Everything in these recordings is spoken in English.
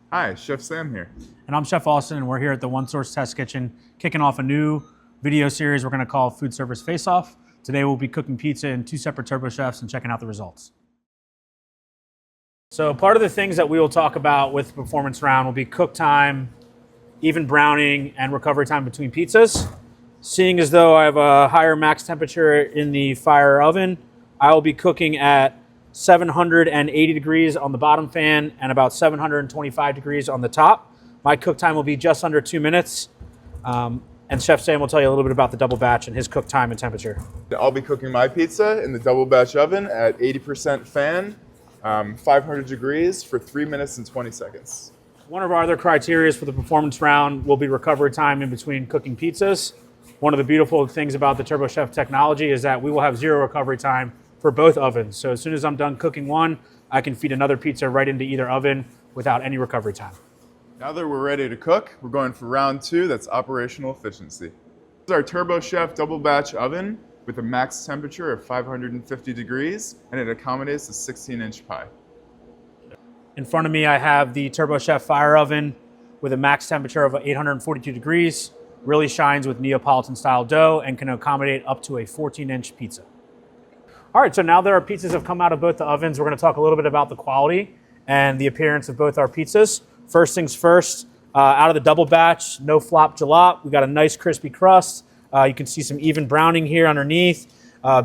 Hi, Chef Sam here. And I'm Chef Austin, and we're here at the One Source Test Kitchen, kicking off a new video series we're going to call Food Service Faceoff. Today we'll be cooking pizza in 2 separate TurboChefs and checking out the results. So part of the things that we will talk about with the performance round will be cook time, even browning, and recovery time between pizzas. Seeing as though I have a higher max temperature in the Fire oven, I will be cooking at 780 degrees on the bottom fan and about 725 degrees on the top. My cook time will be just under 2 minutes. And Chef Sam will tell you a little bit about the double batch and his cook time and temperature. I'll be cooking my pizza in the double batch oven at 80% fan, 500 degrees for 3 minutes and 20 seconds. One of our other criteria for the performance round will be recovery time in between cooking pizzas. One of the beautiful things about the TurboChef technology is that we will have 0 recovery time for both ovens. So as soon as I'm done cooking one, I can feed another pizza right into either oven without any recovery time. Now that we're ready to cook, we're going for round 2, that's operational efficiency. This is our TurboChef DoubleBatch oven with a max temperature of 550 degrees, and it accommodates a 16-inch pie. In front of me, I have the TurboChef Fire oven with a max temperature of 842 degrees. Really shines with Neapolitan-style dough and can accommodate up to a 14-inch pizza. All right, so now that our pizzas have come out of both the ovens, we're going to talk a little bit about the quality and the appearance of both our pizzas. First things first, out of the double batch, no flop jalop. We got a nice crispy crust. You can see some even browning here underneath.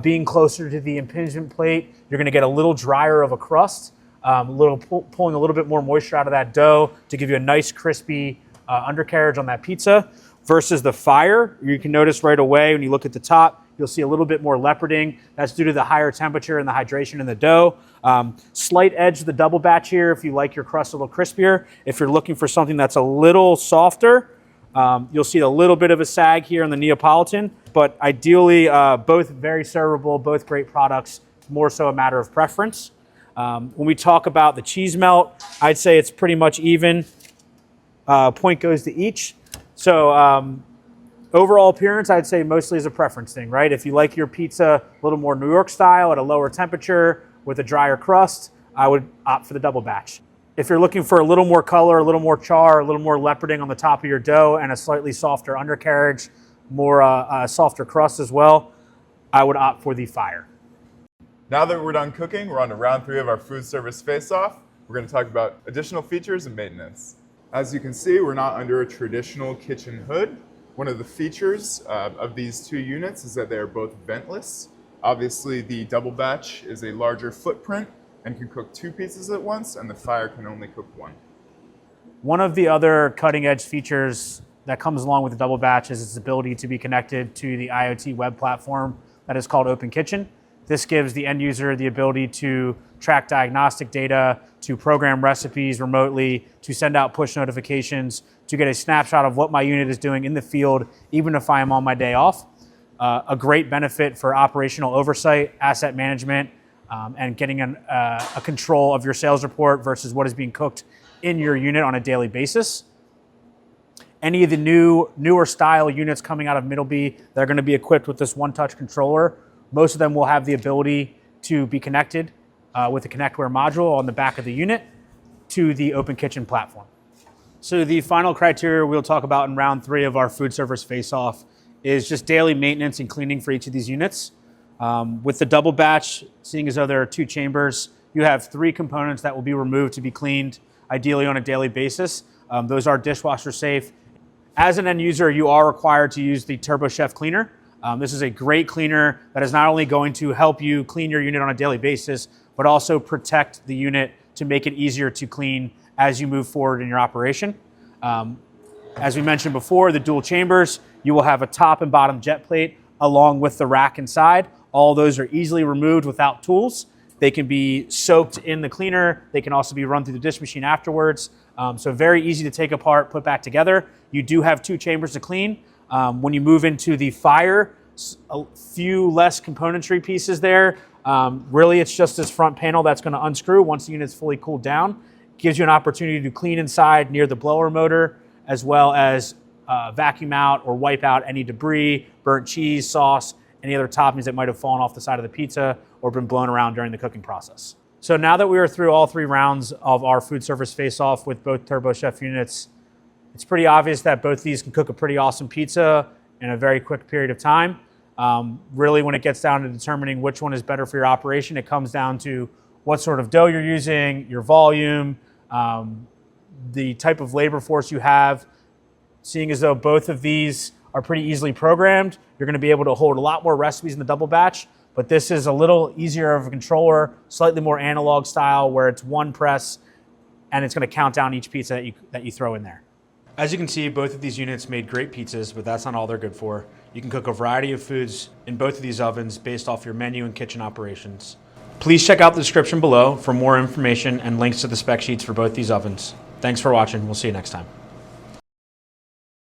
Being closer to the impingement plate, you're going to get a little drier of a crust, pulling a little bit more moisture out of that dough to give you a nice crispy undercarriage on that pizza. Versus the Fire, you can notice right away when you look at the top, you'll see a little bit more leoparding. That's due to the higher temperature and the hydration in the dough. Slight edge of the double batch here if you like your crust a little crispier. If you're looking for something that's a little softer, you'll see a little bit of a sag here on the Neapolitan, but ideally both very servable, both great products, more so a matter of preference. When we talk about the cheese melt, I'd say it's pretty much even. Point goes to each. So overall appearance, I'd say mostly is a preference thing, right? If you like your pizza a little more New York style at a lower temperature with a drier crust, I would opt for the double batch. If you're looking for a little more color, a little more char, a little more leoparding on the top of your dough and a slightly softer undercarriage, more softer crust as well, I would opt for the Fire. Now that we're done cooking, we're on to round 3 of our food service face-off. We're going to talk about additional features and maintenance. As you can see, we're not under a traditional kitchen hood. One of the features of these 2 units is that they are both ventless. Obviously, the double batch is a larger footprint and can cook 2 pizzas at once, and the Fire can only cook 1. One of the other cutting edge features that comes along with the double batch is its ability to be connected to the IoT web platform that is called Open Kitchen. This gives the end user the ability to track diagnostic data, to program recipes remotely, to send out push notifications, to get a snapshot of what my unit is doing in the field, even if I am on my day off. A great benefit for operational oversight, asset management, and getting a control of your sales report versus what is being cooked in your unit on a daily basis. Any of the newer style units coming out of Middleby that are going to be equipped with this one-touch controller, most of them will have the ability to be connected with the ConnectWare module on the back of the unit to the Open Kitchen platform. So the final criteria we'll talk about in round 3 of our food service face-off is just daily maintenance and cleaning for each of these units. With the double batch, seeing as though there are 2 chambers, you have 3 components that will be removed to be cleaned, ideally on a daily basis. Those are dishwasher safe. As an end user, you are required to use the TurboChef cleaner. This is a great cleaner that is not only going to help you clean your unit on a daily basis, but also protect the unit to make it easier to clean as you move forward in your operation. As we mentioned before, the dual chambers, you will have a top and bottom jet plate along with the rack inside. All those are easily removed without tools. They can be soaked in the cleaner. They can also be run through the dish machine afterwards. So very easy to take apart, put back together. You do have 2 chambers to clean. When you move into the Fire, a few less componentry pieces there. Really, it's just this front panel that's going to unscrew once the unit's fully cooled down. Gives you an opportunity to clean inside near the blower motor, as well as vacuum out or wipe out any debris, burnt cheese, sauce, any other toppings that might have fallen off the side of the pizza or been blown around during the cooking process. So now that we are through all 3 rounds of our food service face-off with both TurboChef units, it's pretty obvious that both these can cook a pretty awesome pizza in a very quick period of time. Really, when it gets down to determining which one is better for your operation, it comes down to what sort of dough you're using, your volume, the type of labor force you have. Seeing as though both of these are pretty easily programmed, you're going to be able to hold a lot more recipes in the double batch, but this is a little easier of a controller, slightly more analog style, where it's one press and it's going to count down each pizza that you throw in there. As you can see, both of these units made great pizzas, but that's not all they're good for. You can cook a variety of foods in both of these ovens based off your menu and kitchen operations. Please check out the description below for more information and links to the spec sheets for both these ovens. Thanks for watching. We'll see you next time.